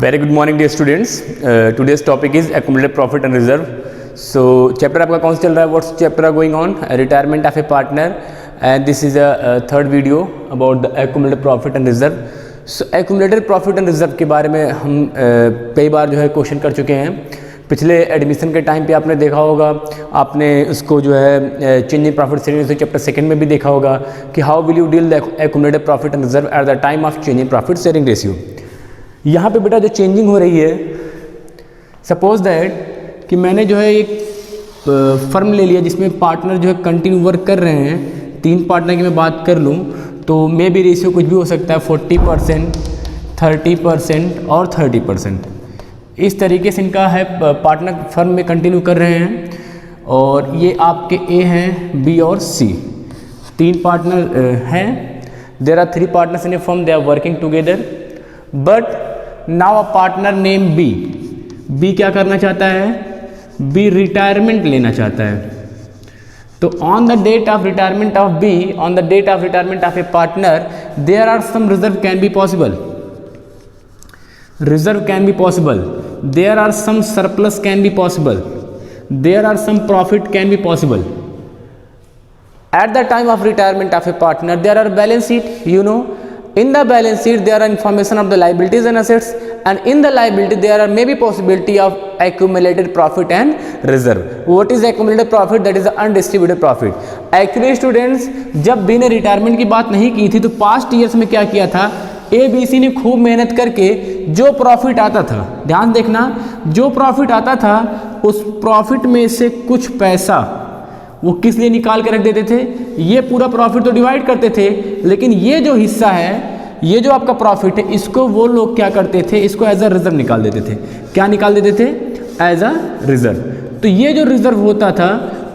Very good morning dear students. Today's topic is accumulated profit and reserve. So chapter आपका कौन सा चल रहा है? What's chapter going on? Retirement of a partner, and this is a third video about the accumulated profit and reserve. So accumulated profit and reserve के बारे में हम कई बार जो है क्वेश्चन कर चुके हैं. पिछले एडमिशन के टाइम पे आपने देखा होगा, आपने उसको जो है change in profit sharing ratio chapter second में भी देखा होगा कि how will you deal the accumulated profit and reserve at the time of change in profit sharing ratio. यहाँ पे बेटा जो चेंजिंग हो रही है, सपोज दैट कि मैंने जो है एक फर्म ले लिया जिसमें पार्टनर जो है कंटिन्यू वर्क कर रहे हैं. 3 पार्टनर की मैं बात कर लूँ तो मे बी रेशियो कुछ भी हो सकता है, 40%, 30% और 30%. इस तरीके से इनका है, पार्टनर फर्म में कंटिन्यू कर रहे हैं. और ये आपके ए हैं, बी और सी, 3 पार्टनर हैं. There are 3 partners in a firm, they are working together. But now a partner name B. B क्या करना चाहता है? बी रिटायरमेंट लेना चाहता है. तो on the date of retirement of B, on the date of retirement of a partner, there are some reserve can be possible. Reserve can be possible. There are some surplus can be possible. There are some profit can be possible. At the time of retirement of a partner, there are balance sheet, you know. In the balance sheet there are information of the liabilities and assets, and in the liability there are maybe possibility of accumulated profit and reserve. What is accumulated profit? That is the undistributed profit. Actually students, जब B ने retirement की बात नहीं की थी तो past years में क्या किया था, ए बी सी ने खूब मेहनत करके जो प्रॉफिट आता था, ध्यान देखना, जो प्रॉफिट आता था उस प्रॉफिट में से कुछ पैसा वो किस लिए निकाल के रख देते थे. ये पूरा प्रॉफिट तो डिवाइड करते थे, लेकिन ये जो हिस्सा है, ये जो आपका प्रॉफिट है, इसको वो लोग क्या करते थे, इसको एज अ रिजर्व निकाल देते थे. क्या निकाल देते थे? As a reserve. तो ये जो रिजर्व होता था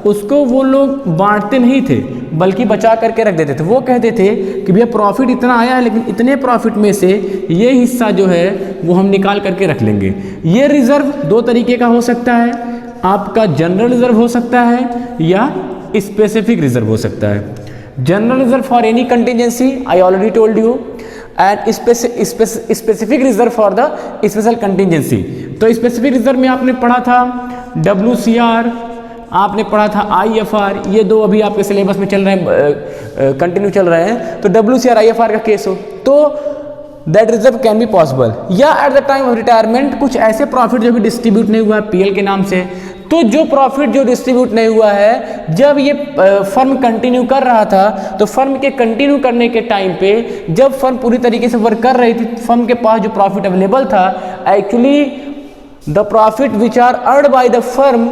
उसको वो लोग बांटते नहीं थे, बल्कि बचा करके रख देते थे. वो कहते थे कि भैया प्रॉफिट इतना आया है, लेकिन इतने प्रॉफिट में से ये हिस्सा जो है वो हम निकाल करके रख लेंगे. ये रिजर्व 2 तरीके का हो सकता है. आपका जनरल रिजर्व हो सकता है या स्पेसिफिक रिजर्व हो सकता है. General reserve for any contingency, I already told you, and specific reserve for the special contingency. तो स्पेसिफिक रिजर्व में आपने पढ़ा था WCR, आपने पढ़ा था IFR. ये 2 अभी आपके सिलेबस में चल रहे हैं, कंटिन्यू चल रहे हैं. तो WCR IFR का केस हो तो that reserve can be possible. या at the time of retirement कुछ ऐसे प्रॉफिट जो भी डिस्ट्रीब्यूट नहीं हुआ है PL के नाम से, तो जो प्रॉफिट जो डिस्ट्रीब्यूट नहीं हुआ है, जब ये फर्म कंटिन्यू कर रहा था तो फर्म के कंटिन्यू करने के टाइम पे जब फर्म पूरी तरीके से वर्क कर रही थी, फर्म के पास जो प्रॉफिट अवेलेबल था, actually the profit which are earned by the firm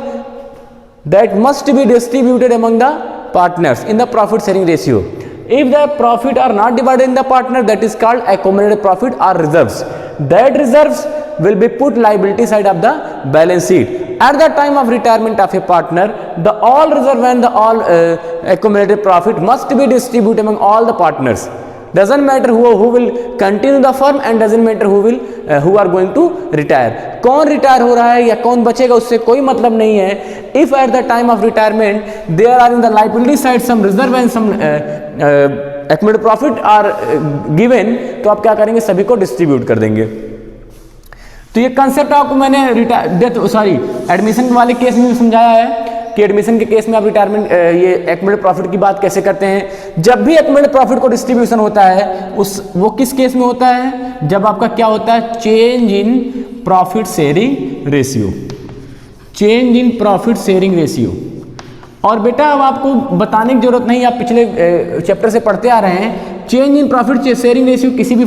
that must be distributed among the partners in the profit sharing ratio. If the profit are not divided in the partner, that is called accumulated profit or reserves. That reserves will be put liability side of the balance sheet. At the time of retirement of a partner, the all reserve and the all accumulated profit must be distributed among all the partners. Doesn't matter who will continue the firm, and doesn't matter who are going to retire. कौन retire हो रहा है या कौन बचेगा उससे कोई मतलब नहीं है. If at the time of retirement there are in the liability side some reserve and some accumulated profit are given, तो आप क्या करेंगे, सभी को डिस्ट्रीब्यूट कर देंगे. तो ये कंसेप्ट आपको मैंने एडमिशन वाले केस में समझाया है कि एडमिशन के केस में आप रिटायरमेंट ये एक्युमुलेटेड प्रॉफिट की बात कैसे करते हैं. जब भी एक्युमुलेटेड प्रॉफिट को डिस्ट्रीब्यूशन होता है वो किस केस में होता है, जब आपका क्या होता है, change in profit sharing ratio. Change in profit sharing ratio. और बेटा अब आपको बताने की जरूरत नहीं, आप पिछले चैप्टर से पढ़ते आ रहे हैं. Change in profit sharing ratio किसी भी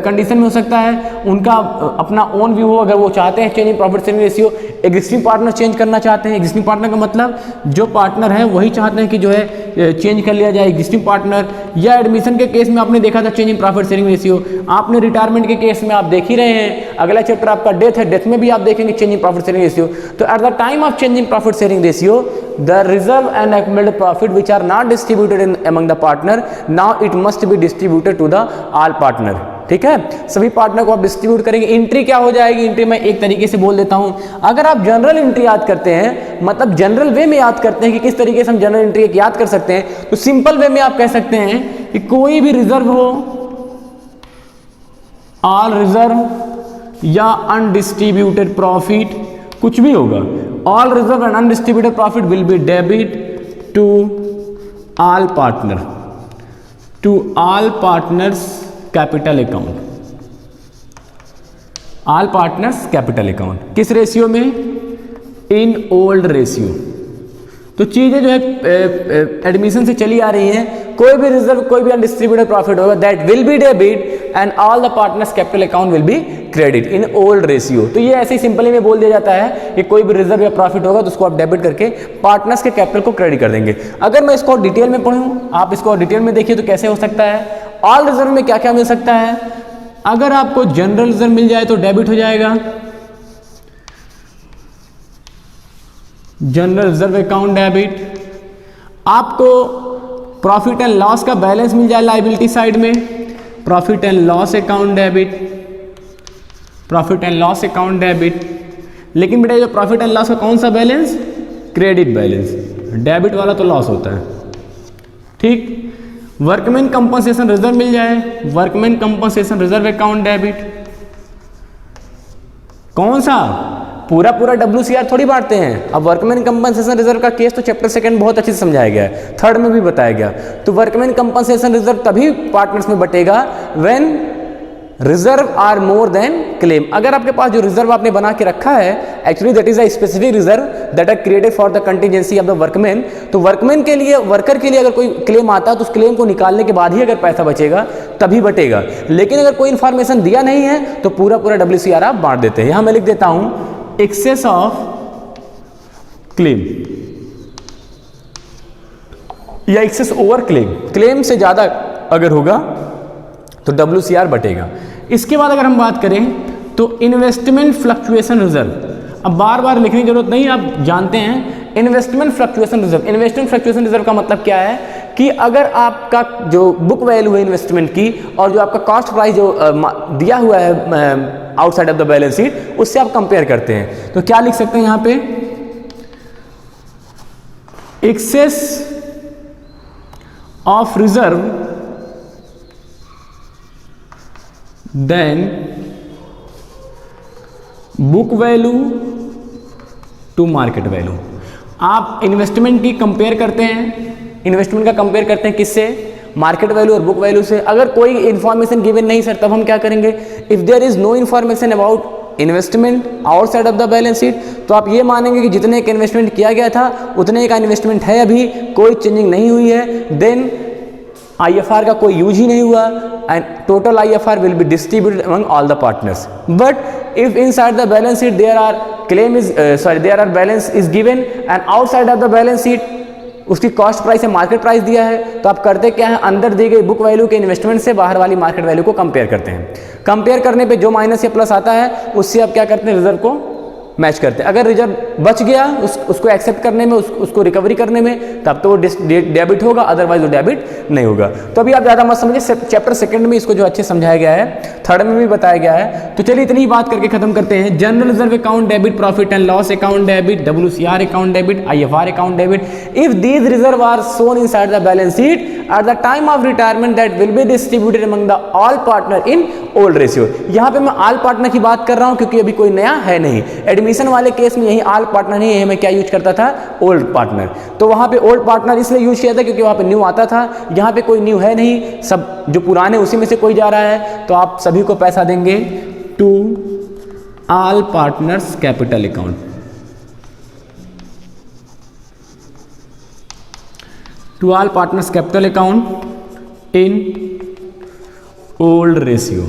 कंडीशन में हो सकता है. उनका अपना ओन व्यू हो, अगर वो चाहते हैं change in profit sharing ratio, existing partner change करना चाहते हैं. एग्जिस्टिंग पार्टनर का मतलब जो पार्टनर है वही चाहते हैं कि जो है चेंज कर लिया जाए एग्जिस्टिंग पार्टनर. या एडमिशन के केस में आपने देखा था change in profit sharing ratio. आपने रिटायरमेंट के केस में आप देख ही रहे हैं, अगला चैप्टर आपका डेथ है, डेथ में भी आप देखेंगे change in profit sharing ratio. तो at the time of change in profit sharing ratio, the reserve and accumulated profit which are not distributed in among the partner, now it must be distributed to the all partner. ठीक है, सभी partner को आप distribute करेंगे. Entry क्या हो जाएगी, entry मैं एक तरीके से बोल देता हूं. अगर आप जनरल एंट्री याद करते हैं, मतलब जनरल वे में याद करते हैं कि किस तरीके से हम जनरल एंट्री याद कर सकते हैं, तो सिंपल वे में आप कह सकते हैं कि कोई भी रिजर्व हो, ऑल रिजर्व या अनडिस्ट्रीब्यूटेड प्रॉफिट, कुछ भी होगा, all reserve and undistributed profit will be debit to all partner, to all partners capital account, all partners capital account. किस रेशियो में? In old ratio. तो चीजें जो है एडमिशन से चली आ रही हैं, कोई भी रिजर्व, कोई भी अनडिस्ट्रीब्यूटेड प्रॉफिट होगा that will be debit and all the partners capital account will be credit in old ratio. तो ये ऐसे ही सिंपली में बोल दिया जाता है कि कोई भी रिजर्व या प्रॉफिट होगा तो उसको आप डेबिट करके पार्टनर्स के कैपिटल को क्रेडिट कर देंगे। अगर मैं इसको डिटेल में पढ़ूं, आप इसको डिटेल में देखिए तो कैसे हो सकता है। ऑल रिजर्व में क्या क्या मिल सकता है? अगर आपको जनरल रिजर्व मिल जाए तो डेबिट हो जाएगा, जनरल रिजर्व अकाउंट डेबिट। आपको प्रॉफिट एंड लॉस का बैलेंस मिल जाए लायबिलिटी साइड में, profit and loss account debit, profit and loss account debit. लेकिन बेटा जो प्रॉफिट एंड लॉस का कौन सा बैलेंस? क्रेडिट बैलेंस, डेबिट वाला तो लॉस होता है। ठीक, वर्कमैन कंपनसेशन रिजर्व मिल जाए, workman compensation reserve account debit. कौन सा? पूरा पूरा WCR थोड़ी बांटते हैं। अब वर्कमैन कंपनसेशन रिजर्व का केस तो चैप्टर सेकंड बहुत अच्छे से समझाया गया है, थर्ड में भी बताया गया। तो वर्कमैन कंपनसेशन रिजर्व तभी पार्टनर्स में बटेगा when reserve are more than claim. अगर आपके पास जो रिजर्व आपने बना के रखा है, actually that is a specific reserve that are created for the contingency of the workman. तो वर्कमैन के लिए, वर्कर के लिए अगर कोई क्लेम आता है तो उस क्लेम को निकालने के बाद ही अगर पैसा बचेगा तभी बटेगा। लेकिन अगर कोई इंफॉर्मेशन दिया नहीं है तो पूरा पूरा WCR आप बांट देते हैं। यहां मैं लिख देता हूं एक्सेस ऑफ क्लेम या एक्सेस ओवर क्लेम, क्लेम से ज्यादा अगर होगा तो WCR बटेगा। इसके बाद अगर हम बात करें तो इन्वेस्टमेंट फ्लक्चुएशन रिजर्व, अब बार बार लिखने की जरूरत नहीं, आप जानते हैं investment fluctuation reserve. Investment fluctuation reserve का मतलब क्या है कि अगर आपका जो बुक वैल्यू है इन्वेस्टमेंट की और जो आपका कॉस्ट प्राइस जो दिया हुआ है outside of the balance sheet, उससे आप कंपेयर करते हैं, तो क्या लिख सकते हैं यहां पे? Excess of reserve then book value to market value. आप इन्वेस्टमेंट की कंपेयर करते हैं, इन्वेस्टमेंट का कंपेयर करते हैं किससे? मार्केट वैल्यू और बुक वैल्यू से। अगर कोई इंफॉर्मेशन गिवन नहीं सर, तब हम क्या करेंगे? If there is no information about investment outside of the balance sheet, तो आप ये मानेंगे कि जितने का इन्वेस्टमेंट किया गया था उतने का इन्वेस्टमेंट है, अभी कोई चेंजिंग नहीं हुई है, देन IFR का कोई यूज ही नहीं हुआ and total IFR will be distributed among all the partners. But if inside the balance sheet there are claim is there are balance is given and outside of the balance sheet उसकी cost price है, market price दिया है, तो आप करते क्या है? अंदर दी गई बुक वैल्यू के इन्वेस्टमेंट से बाहर वाली मार्केट वैल्यू को कंपेयर करते हैं। कंपेयर करने पे जो माइनस या प्लस आता है उससे आप क्या करते हैं? रिजर्व को मैच करते हैं। अगर रिजर्व बच गया उसको एक्सेप्ट करने में, उसको रिकवरी करने में, तब तो वो डेबिट होगा, अदरवाइज वो डेबिट नहीं होगा। तो अभी आप ज़्यादा मत समझिए, चैप्टर सेकंड में इसको जो अच्छे समझाया गया है, थर्ड में भी बताया गया है। तो चलिए इतनी बात करके खत्म करते हैं। General reserve account debit, profit and loss account debit, WCR account debit, IFR account debit. If these reserve are shown inside the balance sheet at the time of retirement that will be distributed among the all partner in old ratio। यहाँ पे मैं all partner की बात कर रहा हूँ क्योंकि अभी कोई नया है नहीं। एडमिशन वाले केस में यही all partner नहीं है, मैं क्या यूज करता था? old partner। तो वहाँ पे old partner इसलिए यूज किया था क्योंकि वहाँ पे न्यू आता था, यहाँ पे कोई न्यू है नहीं, सब जो पुराने उसी में से कोई जा रहा है, तो आप सभी को पैसा देंगे to all partners capital account, to all partners capital account in old ratio।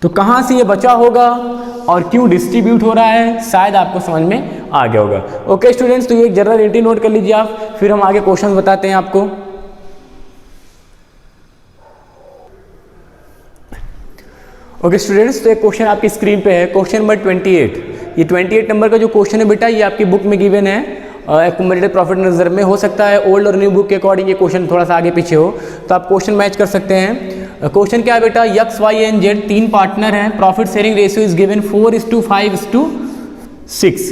तो कहां से ये बचा होगा और क्यों डिस्ट्रीब्यूट हो रहा है, शायद आपको समझ में आ गया होगा। ओके स्टूडेंट्स, तो ये एक जनरल एंट्री नोट कर लीजिए आप, फिर हम आगे क्वेश्चन बताते हैं आपको। ओके स्टूडेंट्स, तो एक क्वेश्चन आपकी स्क्रीन पे है, क्वेश्चन नंबर 28। ये 28 नंबर का जो क्वेश्चन है बेटा, ये आपकी बुक में गिवन है, एक्यूमुलेटेड प्रॉफिट एंड रिजर्व में। हो सकता है ओल्ड और न्यू बुक के अकॉर्डिंग ये क्वेश्चन थोड़ा सा आगे पीछे हो, तो आप क्वेश्चन मैच कर सकते हैं। क्वेश्चन क्या है बेटा? X, Y एंड Z तीन पार्टनर हैं, profit sharing ratio is given 4:5:6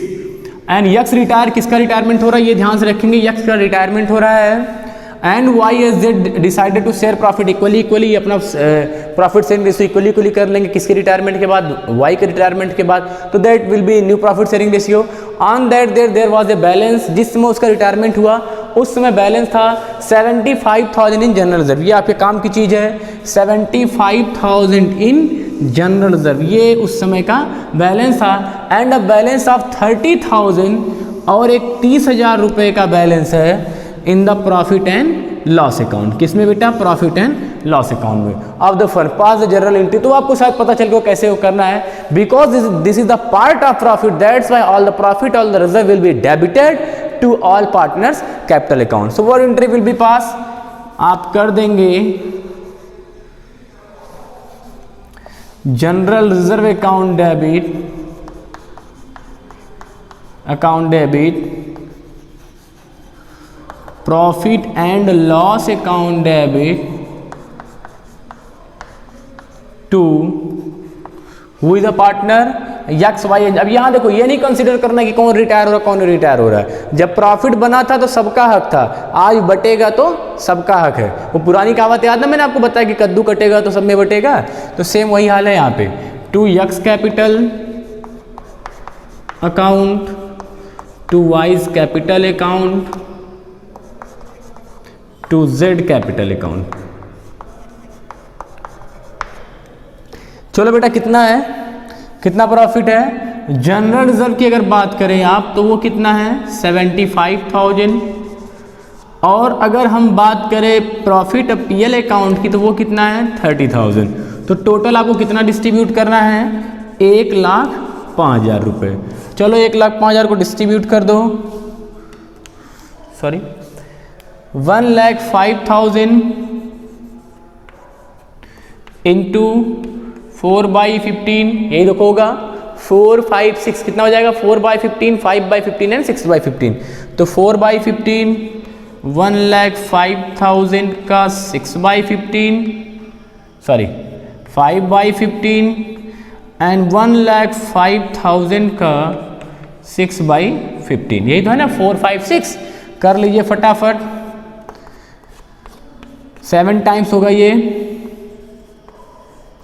and X retire, किसका रिटायरमेंट हो रहा है ये ध्यान से रखेंगे, X का रिटायरमेंट हो रहा है and Y X Z decided to share profit equally अपना प्रॉफिट शेयरिंग रेशियो इक्वली कर लेंगे किसके रिटायरमेंट के बाद, वाई के रिटायरमेंट के बाद, तो that will be new profit sharing ratio. On that there was a balance, जिस समय उसका रिटायरमेंट हुआ उस समय बैलेंस था 75,000 इन जनरल रिजर्व। ये आपके काम की चीज़ है, 75,000 इन जनरल रिजर्व, ये उस समय का बैलेंस था। एंड अ बैलेंस ऑफ 30,000 और एक 30,000 रुपये का बैलेंस है इन the profit and loss account. किसमें बेटा? प्रॉफिट एंड लॉस अकाउंट में of the firm. Pass the journal entry, तो आपको शायद पता चल गया कैसे वो करना है, because this is the part of profit, that's why all the profit all the reserve will be debited to all partners capital account. So what entry will be pass, आप कर देंगे general reserve account debit, profit and loss account debit to who is the partner X Y. अब यहां देखो, ये नहीं consider करना कि कौन रिटायर हो रहा है कौन रिटायर हो रहा है। जब प्रॉफिट बना था तो सबका हक था, आज बटेगा तो सबका हक है। वो पुरानी कहावत याद ना, मैंने आपको बताया कि कद्दू कटेगा तो सब में बटेगा, तो सेम वही हाल है यहाँ पे। To X capital account to Y's capital account to Z capital account. चलो बेटा, कितना है, कितना प्रॉफिट है? जनरल रिजर्व की अगर बात करें आप तो वो कितना है? 75,000। और अगर हम बात करें प्रॉफिट पीएल अकाउंट की तो वो कितना है? 30,000। तो टोटल आपको कितना डिस्ट्रीब्यूट करना है? 1,05,000 रुपये। चलो 1,05,000 को डिस्ट्रीब्यूट कर दो, सॉरी 1,05,000 इंटू 4/15, यही देखो होगा 4, 5, 6 कितना हो जाएगा? 4/15, 5/15 एंड 6/15। तो 4/15 1,05,000 का 6/15, सॉरी 5/15 एंड 1,05,000 का 6/15, यही तो है ना 4, 5, 6। कर लीजिए फटाफट, 7 टाइम्स होगा ये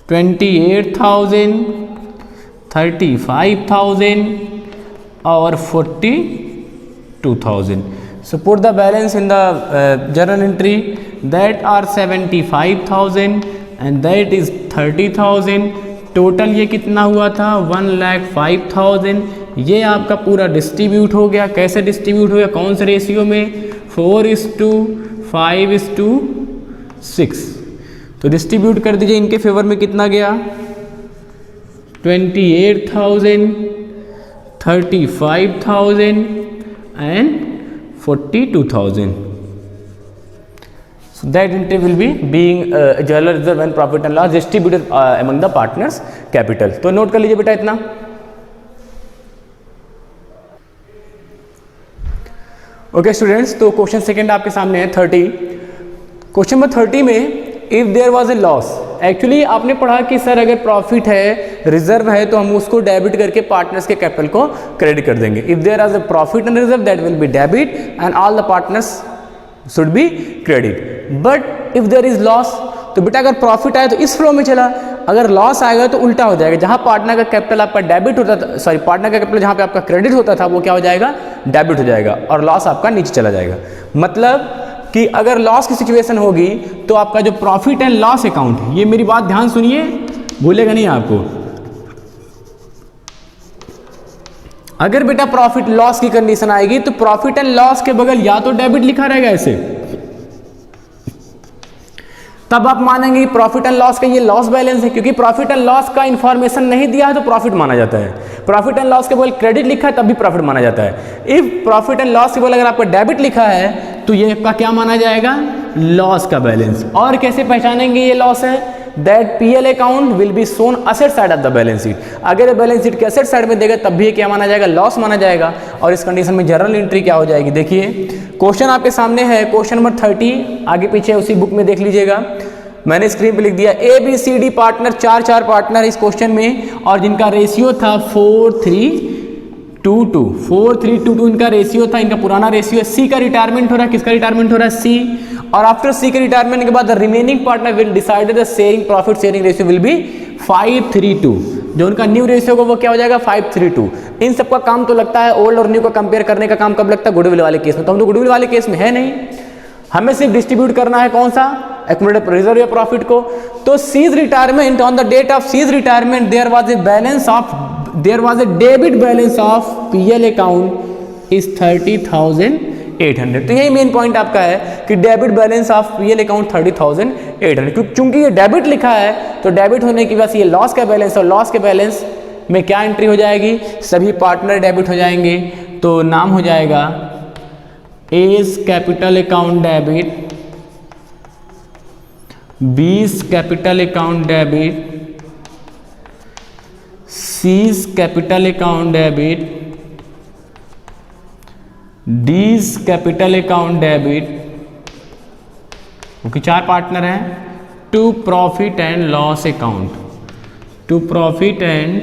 28,000, 35,000 और 42,000। So put the balance in the journal entry, that are 75,000 and that is 30,000। Total ये कितना हुआ था? 1,05,000। ये आपका पूरा डिस्ट्रीब्यूट हो गया। कैसे डिस्ट्रीब्यूट हो गया? कौन से रेशियो में? 4:5:6। तो डिस्ट्रीब्यूट कर दीजिए, इनके फेवर में कितना गया? 28,000, 35,000 and 42,000। So that entry will be being journal reserve and profit and loss distributed among the partners capital। तो नोट कर लीजिए बेटा इतना। ओके स्टूडेंट्स, तो क्वेश्चन सेकंड आपके सामने है 30। क्वेश्चन नंबर 30 में if there was a loss, actually आपने पढ़ा कि सर अगर प्रॉफिट है, रिजर्व है, तो हम उसको डेबिट करके पार्टनर्स के कैपिटल को क्रेडिट कर देंगे। If there are a profit and reserve that will be debit and all the partners should be credit. But if there is loss, तो बेटा अगर प्रॉफिट आया तो इस फ्लो में चला, अगर लॉस आएगा तो उल्टा हो जाएगा। जहां पार्टनर का कैपिटल आपका डेबिट होता था, सॉरी पार्टनर का कैपिटल जहां पे आपका क्रेडिट होता था वो क्या हो जाएगा? डेबिट हो जाएगा और लॉस आपका नीचे चला जाएगा। मतलब कि अगर लॉस की सिचुएशन होगी तो आपका जो प्रॉफिट एंड लॉस अकाउंट, ये मेरी बात ध्यान सुनिए, भूलेगा नहीं आपको। अगर बेटा प्रॉफिट लॉस की कंडीशन आएगी तो प्रॉफिट एंड लॉस के बगल या तो डेबिट लिखा रहेगा ऐसे, तब आप मानेंगे प्रॉफिट एंड लॉस का ये लॉस बैलेंस है, क्योंकि प्रॉफिट एंड लॉस का इंफॉर्मेशन नहीं दिया है तो प्रॉफिट माना जाता है। प्रॉफिट एंड लॉस के बगल क्रेडिट लिखा है तब भी प्रॉफिट माना जाता है। इफ प्रॉफिट एंड लॉस के बगल अगर आपका डेबिट लिखा है तो ये आपका क्या माना जाएगा? लॉस का बैलेंस। और कैसे पहचानेंगे ये लॉस है? That PL account will be shown asset side of the balance sheet. अगर बैलेंस शीट के असेट साइड में देगा तब भी क्या माना जाएगा? लॉस माना जाएगा। और इस कंडीशन में जर्नल एंट्री क्या हो जाएगी? देखिए क्वेश्चन आपके सामने है, क्वेश्चन नंबर 30, आगे पीछे उसी बुक में देख लीजिएगा, मैंने स्क्रीन पे लिख दिया। A B C D partner, चार पार्टनर इस क्वेश्चन में, और जिनका रेशियो था 4:3 22 4322 इनका रेशियो था, इनका पुराना रेशियो है। सी का रिटायरमेंट हो रहा है, किसका रिटायरमेंट हो रहा है? सी। और आफ्टर सी के रिटायरमेंट के बाद the remaining partner will decided the sharing profit sharing ratio will be 532। जो उनका न्यू रेशियो होगा वो क्या हो जाएगा? 532। इन सबका काम तो लगता है ओल्ड और न्यू का कंपेयर करने का काम कब लगता है? गुडविल वाले केस में। तो हम तो गुडविल वाले केस में है नहीं, हमें सिर्फ डिस्ट्रीब्यूट करना है कौन सा? एक्युमुलेटेड रिजर्व या प्रॉफिट को। तो C's retirement, on the date of C's retirement there was a debit balance of PL account is 30,800। तो यही मेन पॉइंट आपका है कि debit balance of PL account 30,800, क्योंकि चूंकि ये डेबिट लिखा है तो डेबिट होने की वजह से ये लॉस का बैलेंस, और लॉस के बैलेंस में क्या एंट्री हो जाएगी? सभी पार्टनर डेबिट हो जाएंगे। तो नाम हो जाएगा A's capital account debit, B's capital account debit, C's capital account debit, D's capital account debit, क्योंकि चार पार्टनर हैं, to profit and loss account, to profit and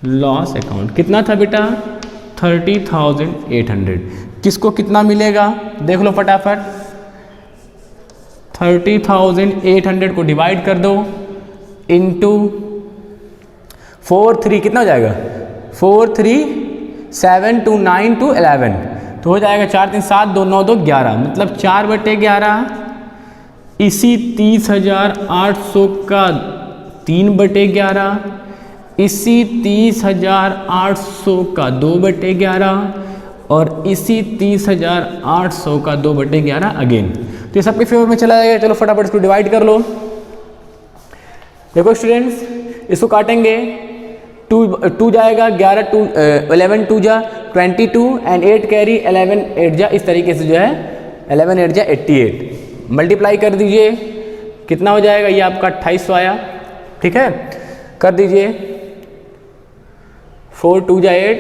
loss account. कितना था बेटा? 30,800। किसको कितना मिलेगा? देख लो फटाफट। 30,800 को डिवाइड कर दो इंटू 4 3, कितना हो जाएगा? 4 3 7 2 9 2 11, तो हो जाएगा 4 3 7 2 9 2 11, मतलब 4/11। इसी 30,800 का 3/11, इसी 30,800 का 2/11 और इसी 30,800 का 2/11 अगेन। तो ये सबके फेवर में चला जाएगा। चलो फटाफट इसको डिवाइड कर लो। देखो स्टूडेंट्स, इसको काटेंगे, 2 जाएगा, 11 2 जा 22 एंड 8 कैरी, 11 8 जा, इस तरीके से जो है 11 8 जा 88। मल्टीप्लाई कर दीजिए, कितना हो जाएगा? ये आपका 2800 आया। ठीक है, कर दीजिए, 4 2 जा 8,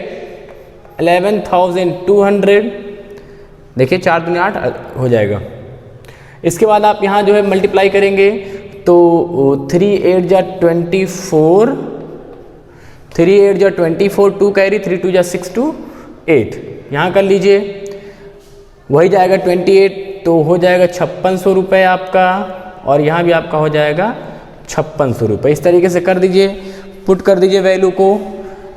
11,200। देखिए 4 दूनी 8 हो जाएगा। इसके बाद आप यहाँ जो है मल्टीप्लाई करेंगे तो 3 8 जा 24, 3 8 जा 24, 2 कैरी, 3 2 जा 6 2 8, यहाँ कर लीजिए, वही जाएगा 28, तो हो जाएगा 5600 रुपये आपका, और यहाँ भी आपका हो जाएगा 5600 रुपये। इस तरीके से कर दीजिए, पुट कर दीजिए वैल्यू को,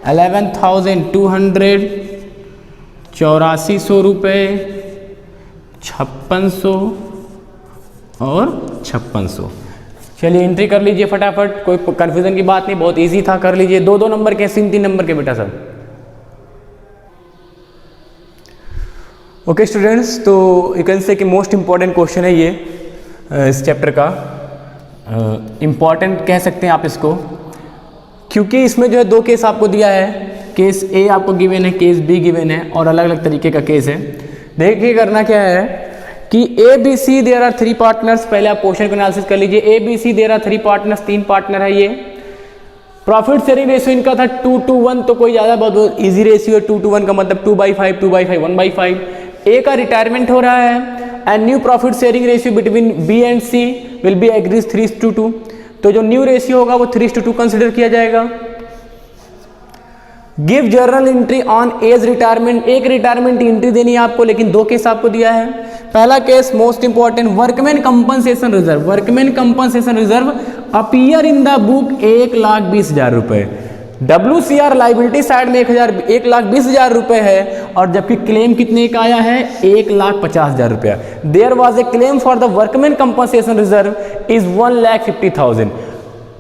11,200, 8400 रुपये, 5600 और 5600। चलिए एंट्री कर लीजिए फटाफट, कोई कंफ्यूजन की बात नहीं, बहुत इजी था, कर लीजिए। 2 नंबर के, 3 नंबर के बेटा सब। ओके स्टूडेंट्स, तो यू कैन से कि मोस्ट इम्पॉर्टेंट क्वेश्चन है ये इस चैप्टर का। इम्पॉर्टेंट कह सकते हैं आप इसको, क्योंकि इसमें जो है 2 केस आपको दिया है। केस ए आपको गिवन है, केस बी गिवन है, और अलग अलग तरीके का केस है। देखिए करना क्या है कि A B C there are 3 partners. पहले आप क्वेश्चन को एनालिसिस कर लीजिए। A B C there are 3 partners, 3 partner है ये। प्रॉफिट शेयरिंग रेशियो इनका था 2:1, तो कोई ज़्यादा बहुत इजी रेशियो है। 2:1 का मतलब 2/5, 2/5, 1/5। ए का रिटायरमेंट हो रहा है and new profit sharing ratio between B and C will be agrees 3:2। तो जो न्यू रेशियो होगा वो 3:2 कंसिडर किया जाएगा। Give journal entry on A's retirement. एक रिटायरमेंट की एंट्री देनी है आपको, लेकिन 2 केस आपको दिया है। पहला case most important, workman compensation reserve. Workman compensation reserve appear in the book 1,20,000 रुपए। WCR लाइबिलिटी साइड में 1,20,000 रुपए है, और जबकि क्लेम कितने का आया है? 1,50,000 रुपया। There was a claim for the workman compensation reserve is 1,50,000।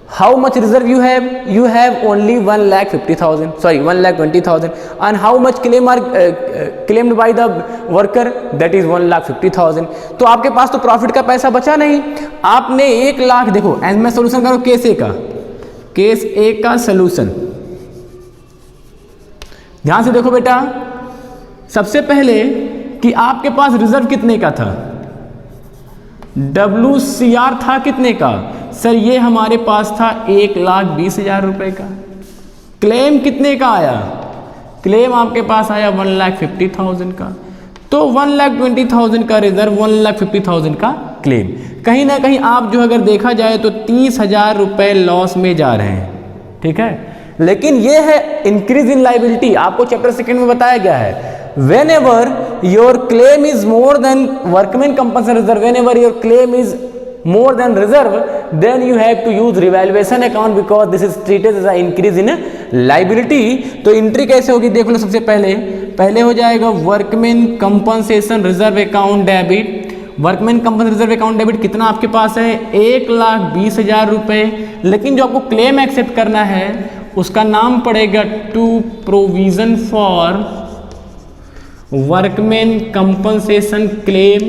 How much reserve you have? You have only 1,50,000. Sorry, 1,20,000. And how much claim are claimed by the worker? That is 1,50,000. तो आपके पास तो profit का पैसा बचा नहीं। आपने 1 लाख, देखो मैं सोल्यूशन करो केस ए का, केस ए का सोल्यूशन ध्यान से देखो बेटा। सबसे पहले कि आपके पास रिजर्व कितने का था? WCR था कितने का? सर ये हमारे पास था 1,20,000 रुपए का। क्लेम कितने का आया? क्लेम आपके पास आया 1,50,000 का। तो 1,20,000 का रिजर्व, 1,50,000 का क्लेम। कहीं ना कहीं आप जो अगर देखा जाए तो 30,000 रुपए लॉस में जा रहे हैं। ठीक है, लेकिन ये है इंक्रीज इन लाइबिलिटी, आपको चैप्टर सेकंड में बताया गया है। whenever your claim is more than workman compensation reserve, whenever your claim is more than reserve, then you have to use revaluation account because this is treated as an increase in liability। तो entry कैसे होगी देख लो। सबसे पहले हो जाएगा workman compensation reserve account debit. Workman compensation reserve account debit कितना आपके पास है? 1,20,000 रुपए। लेकिन जो आपको क्लेम एक्सेप्ट करना है उसका नाम पड़ेगा to provision for workman compensation claim.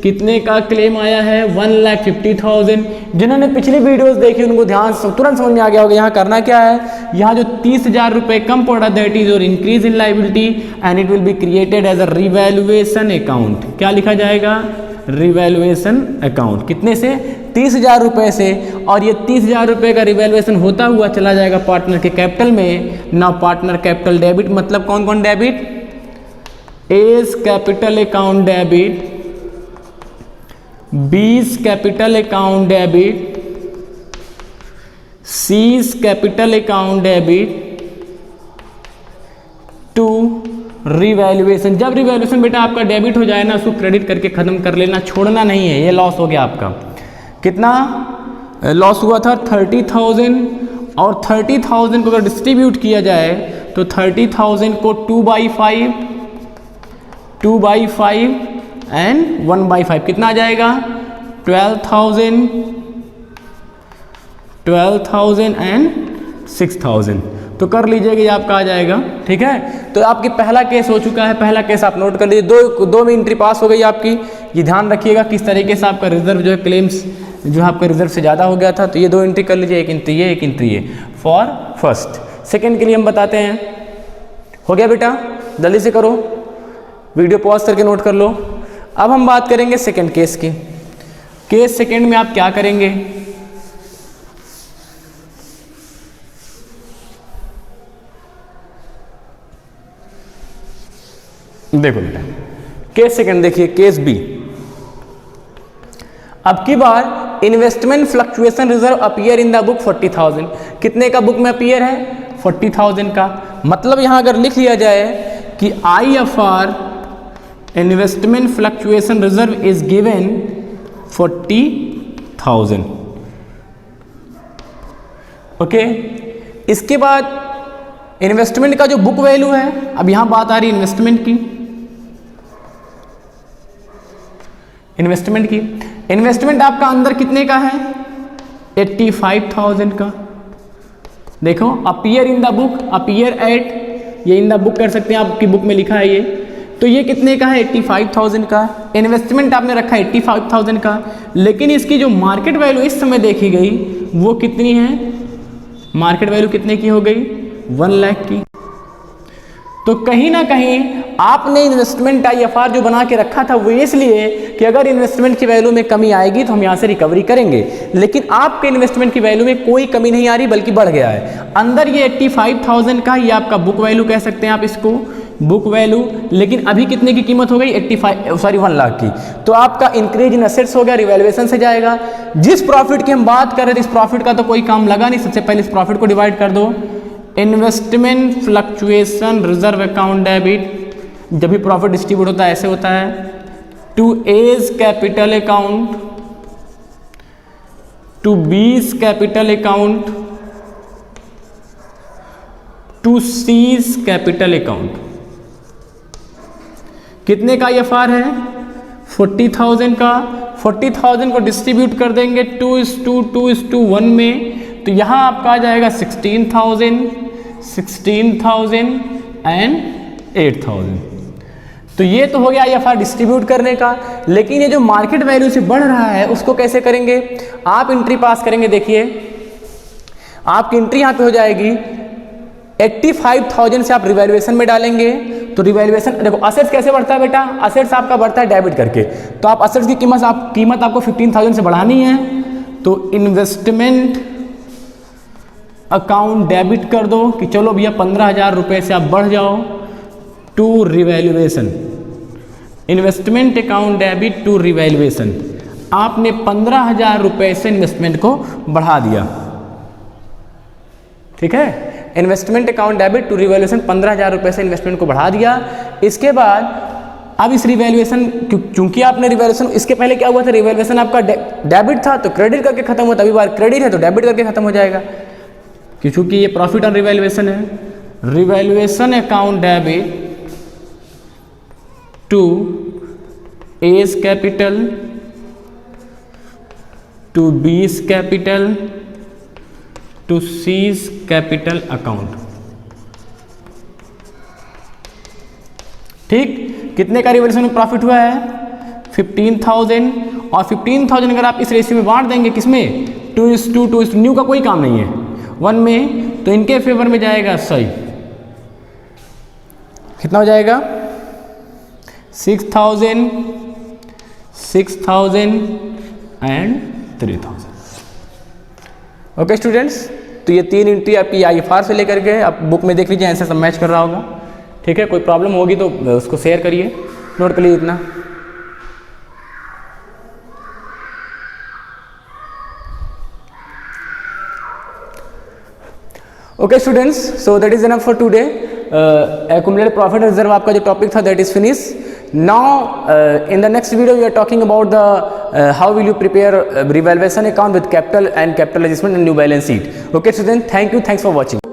कितने का क्लेम आया है? 1,50,000। जिन्होंने पिछली वीडियोस देखी उनको ध्यान से तुरंत समझ में आ गया होगा यहाँ करना क्या है। यहाँ जो 30,000 रुपए कम पड़ रहा है दैट इज और increase in liability and it will be created as a revaluation account. क्या लिखा जाएगा? Revaluation account. कितने से? 30,000 रुपए से। और ये 30,000 रुपए का रिवैल्यूएशन होता हुआ चला जाएगा पार्टनर के कैपिटल में। नाउ पार्टनर कैपिटल डेबिट मतलब कौन कौन debit? A's capital account debit, B's capital account debit, C's capital account debit to revaluation. जब रिवैल्यूएशन बेटा आपका डेबिट हो जाए ना उसको क्रेडिट करके खत्म कर लेना, छोड़ना नहीं है। ये लॉस हो गया आपका। कितना लॉस हुआ था? 30,000। और 30,000 को अगर डिस्ट्रीब्यूट किया जाए तो 30,000 को 2/5 एंड 1/5 कितना आ जाएगा? 12,000 एंड 6,000। तो कर लीजिएगा, ये आपका आ जाएगा। ठीक है, तो आपकी पहला केस हो चुका है। पहला केस आप नोट कर लीजिए। दो में एंट्री पास हो गई आपकी। ये ध्यान रखिएगा किस तरीके से आपका रिजर्व जो है क्लेम्स जो आपका रिजर्व से ज़्यादा हो गया था। तो ये दो एंट्री कर लीजिए, एक एंट्री ये, एक एंट्री ये फॉर फर्स्ट। सेकेंड के लिए हम बताते हैं। हो गया बेटा? जल्दी से करो, वीडियो पॉज करके नोट कर लो। अब हम बात करेंगे सेकंड केस की। केस सेकंड में आप क्या करेंगे? देखो बेटा, केस सेकंड देखिए, केस बी। अब की बार investment fluctuation reserve appear in the book 40,000। कितने का बुक में अपीयर है? 40,000 का। मतलब यहां अगर लिख लिया जाए कि IFR investment fluctuation reserve is given 40,000। Okay, इसके बाद इन्वेस्टमेंट का जो बुक वैल्यू है, अब यहां बात आ रही है इन्वेस्टमेंट की। इन्वेस्टमेंट आपका अंदर कितने का है? 85,000 का। देखो, appear in the book, appear eight, ये इन द बुक कर सकते हैं, आपकी बुक में लिखा है ये। तो ये कितने का है? 85,000 का। इन्वेस्टमेंट आपने रखा है 85,000 का, लेकिन इसकी जो मार्केट वैल्यू इस समय देखी गई वो कितनी है? मार्केट वैल्यू कितने की हो गई? 1 लाख की। तो कहीं ना कहीं आपने इन्वेस्टमेंट IFR जो बना के रखा था वो इसलिए कि अगर इन्वेस्टमेंट की वैल्यू में कमी आएगी तो हम यहाँ से रिकवरी करेंगे। लेकिन आपके इन्वेस्टमेंट की वैल्यू में कोई कमी नहीं आ रही बल्कि बढ़ गया है। अंदर ये 85,000 का, ये आपका बुक वैल्यू कह सकते हैं आप इसको, बुक वैल्यू। लेकिन अभी कितने की कीमत हो गई? 1 लाख की। तो आपका इंक्रीज इन एसेट्स हो गया, रिवैल्यूएशन से जाएगा। जिस प्रॉफिट की हम बात कर रहे थे इस प्रॉफिट का तो कोई काम लगा नहीं। सबसे पहले इस प्रॉफिट को डिवाइड कर दो। Investment fluctuation reserve account debit, जब भी प्रॉफिट डिस्ट्रीब्यूट होता है ऐसे होता है, to A's capital account, to B's capital account, to C's capital account. कितने का IFR है? 40,000 का। 40,000 को डिस्ट्रीब्यूट कर देंगे 2:1 में, तो यहां आपका आ जाएगा 16,000 एंड 8,000। तो ये तो हो गया IFR डिस्ट्रीब्यूट करने का। लेकिन ये जो मार्केट वैल्यू से बढ़ रहा है उसको कैसे करेंगे? आप एंट्री पास करेंगे। देखिए, आपकी एंट्री यहां पे हो जाएगी 85,000 से आप रिवैल्यूएशन में डालेंगे। तो रिवैल्यूएशन देखो, असेट्स कैसे बढ़ता है बेटा? असेट्स आपका बढ़ता है डेबिट करके। तो आप असेट्स की कीमत आपको 15,000 से बढ़ानी है। तो इन्वेस्टमेंट अकाउंट डेबिट कर दो कि चलो भैया 15,000 रुपए से आप बढ़ जाओ to revaluation. Investment account debit to revaluation. आपने 15,000 रुपए से इन्वेस्टमेंट को बढ़ा दिया। ठीक है, investment account debit to revaluation 15,000 रुपये से इन्वेस्टमेंट को बढ़ा दिया। इसके बाद अब इस रिवैल्यूएशन, चूंकि आपने रिवैल्यूएशन, इसके पहले क्या हुआ था, रिवैल्यूएशन आपका डेबिट था तो क्रेडिट करके खत्म होता, अभी बार क्रेडिट है तो डेबिट करके खत्म हो जाएगा, क्योंकि ये प्रॉफिट ऑन रिवैल्यूएशन है। Revaluation account debit to A's capital to B's capital to C's capital account. ठीक, कितने का रिवैल्यूएशन में प्रॉफिट हुआ है, 15,000, और 15,000 अगर आप इस रेशियो में बांट देंगे, किसमें, 2:2, न्यू का कोई काम नहीं है 1 में, तो इनके फेवर में जाएगा सही। कितना हो जाएगा, 6,000 एंड 3,000। ओके स्टूडेंट्स, तो ये 3 एंट्री आपकी IFR से लेकर के आप बुक में देख लीजिए, आंसर सब मैच कर रहा होगा। ठीक है, कोई प्रॉब्लम होगी तो उसको शेयर करिए, नोट कर लीजिए इतना। Okay students, so that is enough for today. Accumulated profit reserve आपका जो टॉपिक था that is finish. Now in the next video we are talking about the how will you prepare revaluation account with capital and capital adjustment and new balance sheet. Okay student, thank you, thanks for watching.